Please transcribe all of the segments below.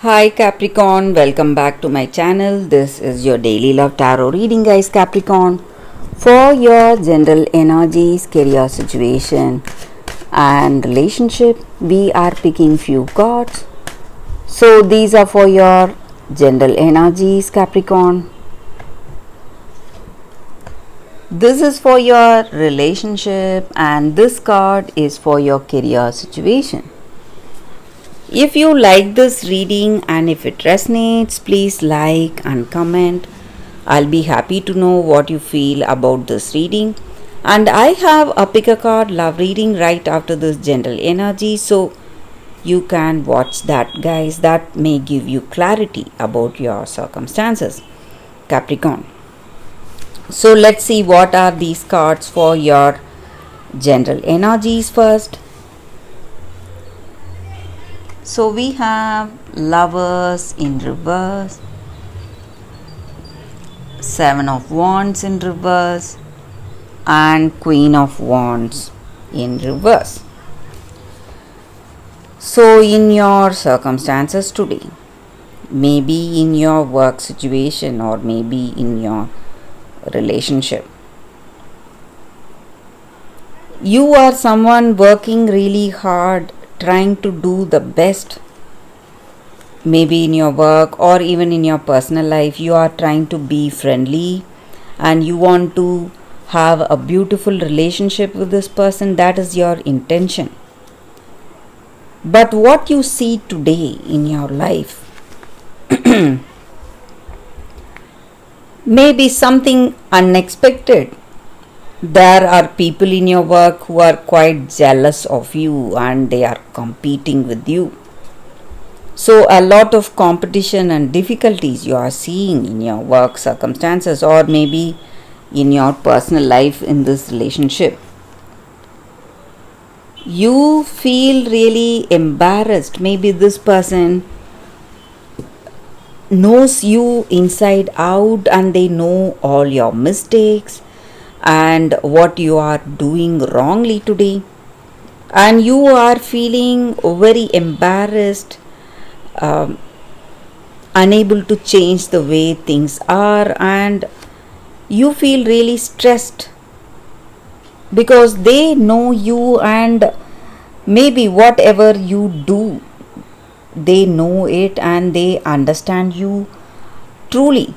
Hi Capricorn, welcome back to my channel. This is your daily love tarot reading, guys. Capricorn, for your general energies, career situation, and relationship, we are picking few cards. So these are for your general energies, Capricorn. This is for your relationship, and this card is for your career situation. If you like this reading and if it resonates, please like and comment. I'll be happy to know what you feel about this reading. And I have a pick a card love reading right after this general energy, so you can watch that, guys. That may give you clarity about your circumstances, Capricorn. So let's see what are these cards for your general energies first. So we have Lovers in reverse, Seven of Wands in reverse, and Queen of Wands in reverse. So in your circumstances today, maybe in your work situation or maybe in your relationship, you are someone working really hard, trying to do the best. Maybe in your work or even in your personal life, you are trying to be friendly and you want to have a beautiful relationship with this person. That is your intention. But what you see today in your life may be something unexpected. There are people in your work who are quite jealous of you and they are competing with you. So a lot of competition and difficulties you are seeing in your work circumstances or maybe in your personal life in this relationship. You feel really embarrassed. Maybe this person knows you inside out and they know all your mistakes and what you are doing wrongly today, and you are feeling very embarrassed, unable to change the way things are, and you feel really stressed because they know you and maybe whatever you do, they know it and they understand you truly,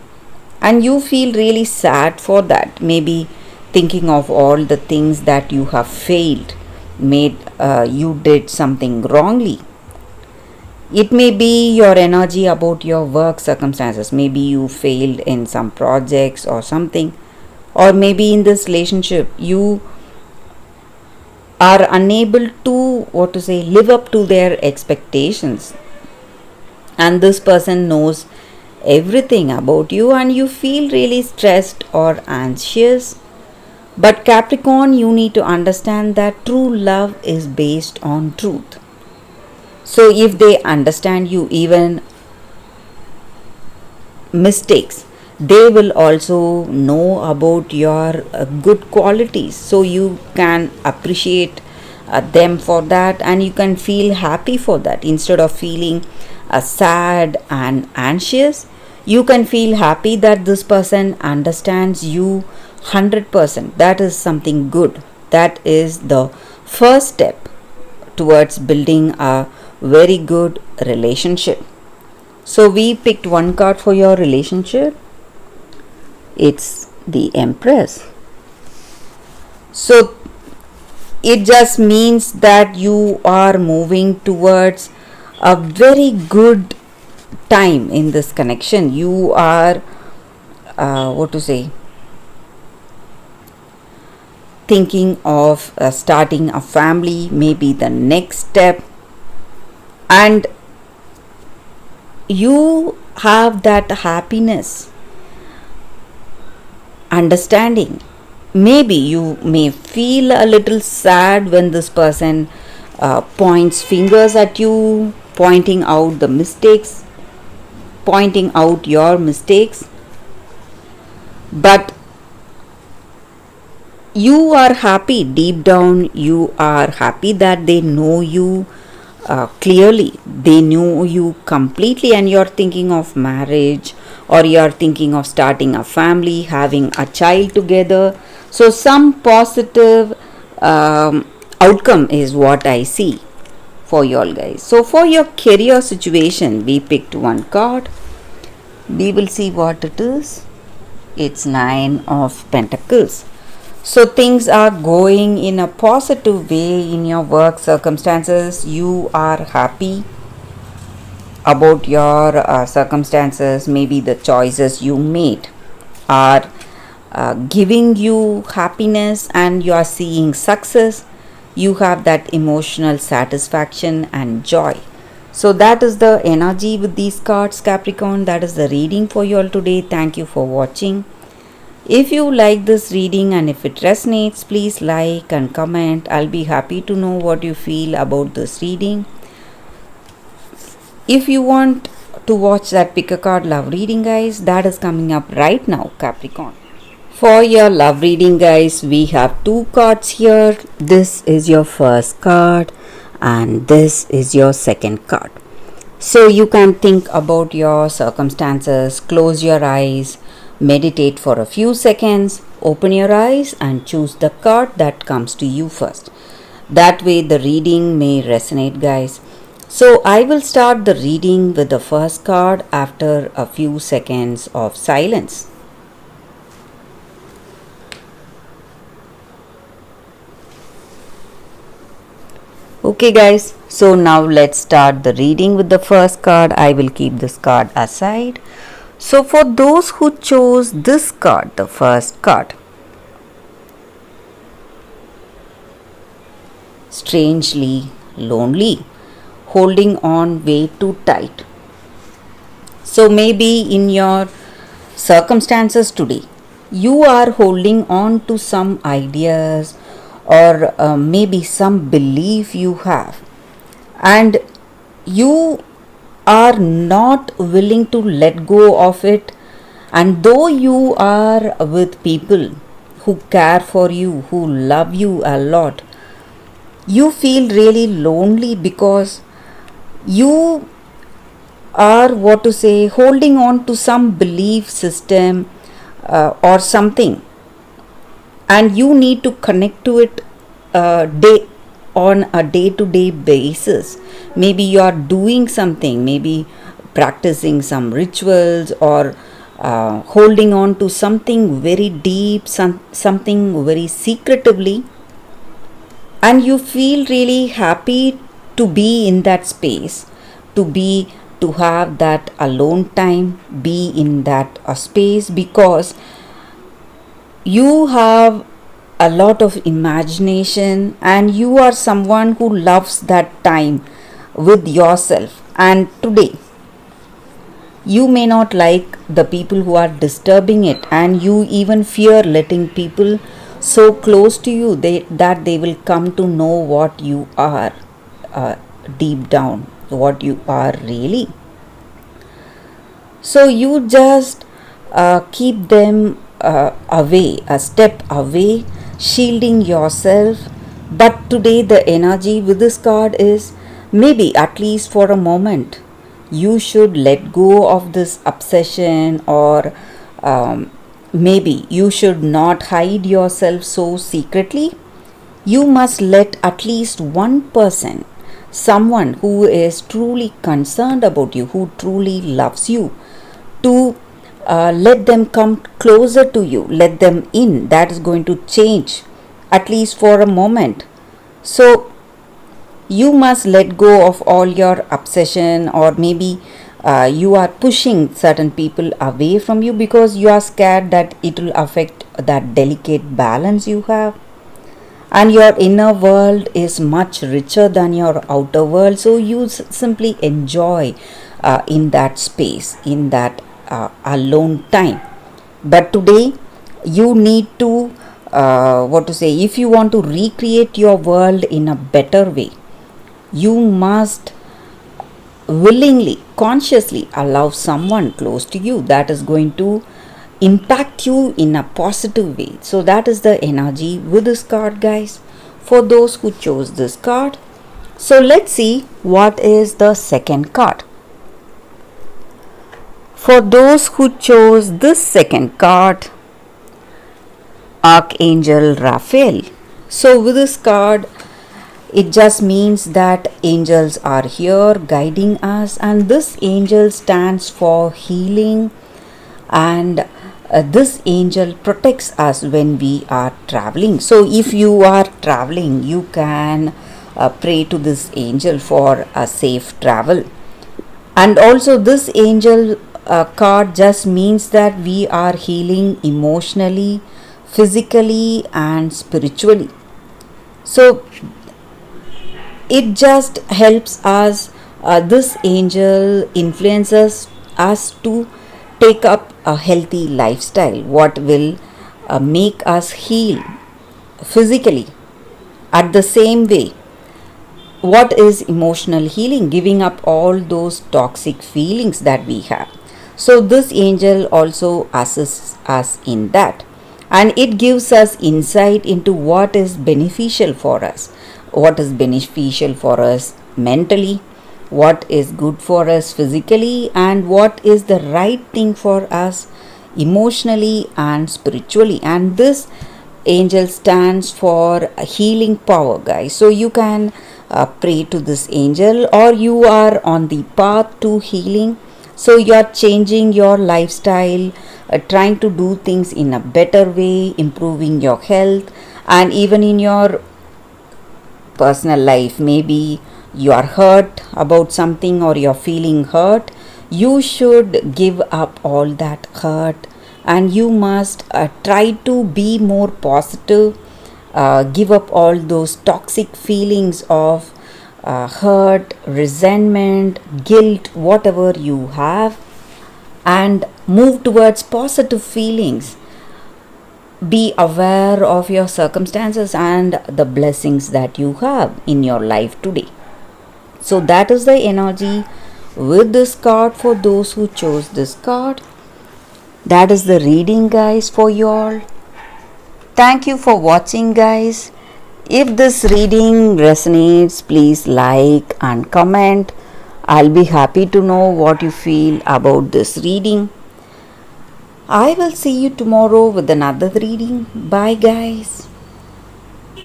and you feel really sad for that. Maybe thinking of all the things that you have failed, made you did something wrongly. It may be your energy about your work circumstances. Maybe you failed in some projects or something, or maybe in this relationship you are unable to live up to their expectations, and this person knows everything about you and you feel really stressed or anxious. But Capricorn, you need to understand that true love is based on truth. So if they understand you, even mistakes, they will also know about your good qualities. So you can appreciate them for that and you can feel happy for that. Instead of feeling sad and anxious, you can feel happy that this person understands you 100%. That is something good. That is the first step towards building a very good relationship. So we picked one card for your relationship. It's the Empress. So it just means that you are moving towards a very good time in this connection. You are thinking of starting a family, maybe the next step, and you have that happiness, understanding. Maybe you may feel a little sad when this person points fingers at you, pointing out the mistakes, pointing out your mistakes, but you are happy deep down. You are happy that they know you clearly. They knew you completely, and you're thinking of marriage, or you're thinking of starting a family, having a child together. So, some positive outcome is what I see for you all guys. So, for your career situation, we picked one card. We will see what it is. It's Nine of Pentacles. So things are going in a positive way in your work circumstances. You are happy about your circumstances. Maybe the choices you made are giving you happiness, and you are seeing success. You have that emotional satisfaction and joy. So that is the energy with these cards, Capricorn. That is the reading for you all today. Thank you for watching. If you like this reading and if it resonates, please like and comment. I'll be happy to know what you feel about this reading. If you want to watch that pick a card love reading, guys, that is coming up right now, Capricorn. For your love reading, guys, we have two cards here. This is your first card and this is your second card. So you can think about your circumstances, close your eyes, meditate for a few seconds, open your eyes and choose the card that comes to you first. That way the reading may resonate, guys. So I will start the reading with the first card after a few seconds of silence. Okay guys, so now let's start the reading with the first card. I will keep this card aside. So for those who chose this card, the first card, strangely lonely, holding on way too tight. So maybe in your circumstances today, you are holding on to some ideas or maybe some belief you have, and you are not willing to let go of it. And though you are with people who care for you, who love you a lot, you feel really lonely because you are, what to say, holding on to some belief system or something, and you need to connect to it day on a day-to-day basis. Maybe you are doing something, maybe practicing some rituals, or holding on to something very deep, something very secretively, and you feel really happy to be in that space, to have that alone time, be in that space, because you have a lot of imagination and you are someone who loves that time with yourself. And today you may not like the people who are disturbing it, and you even fear letting people so close to you that they will come to know what you are deep down, what you are really. So you just keep them away, a step away, shielding yourself. But today the energy with this card is, maybe at least for a moment, you should let go of this obsession, or maybe you should not hide yourself so secretly. You must let at least one person, someone who is truly concerned about you, who truly loves you, to let them come closer to you, let them in. That is going to change, at least for a moment. So you must let go of all your obsession, or maybe you are pushing certain people away from you because you are scared that it will affect that delicate balance you have. And your inner world is much richer than your outer world, so you simply enjoy in that space, in that alone time. But today you need to what to say, if you want to recreate your world in a better way, you must willingly, consciously allow someone close to you that is going to impact you in a positive way. So that is the energy with this card, guys, for those who chose this card. So let's see what is the second card. For those who chose this second card, Archangel Raphael. So with this card, it just means that angels are here guiding us, and this angel stands for healing, and this angel protects us when we are traveling. So if you are traveling, you can pray to this angel for a safe travel. And also this angel card just means that we are healing emotionally, physically and spiritually. So it just helps us, this angel influences us to take up a healthy lifestyle, what will make us heal physically. At the same way, what is emotional healing? Giving up all those toxic feelings that we have. So this angel also assists us in that, and it gives us insight into what is beneficial for us, what is beneficial for us mentally, what is good for us physically, and what is the right thing for us emotionally and spiritually. And this angel stands for healing power, guys. So you can pray to this angel, or you are on the path to healing. So you are changing your lifestyle, trying to do things in a better way, improving your health, and even in your personal life. Maybe you are hurt about something, or you're feeling hurt. You should give up all that hurt, and you must try to be more positive. Give up all those toxic feelings of hurt, resentment, guilt, whatever you have, and move towards positive feelings. Be aware of your circumstances and the blessings that you have in your life today. So that is the energy with this card for those who chose this card. That is the reading, guys, for you all. Thank you for watching, guys. If this reading resonates, please like and comment. I'll be happy to know what you feel about this reading. I will see you tomorrow with another reading. Bye, guys.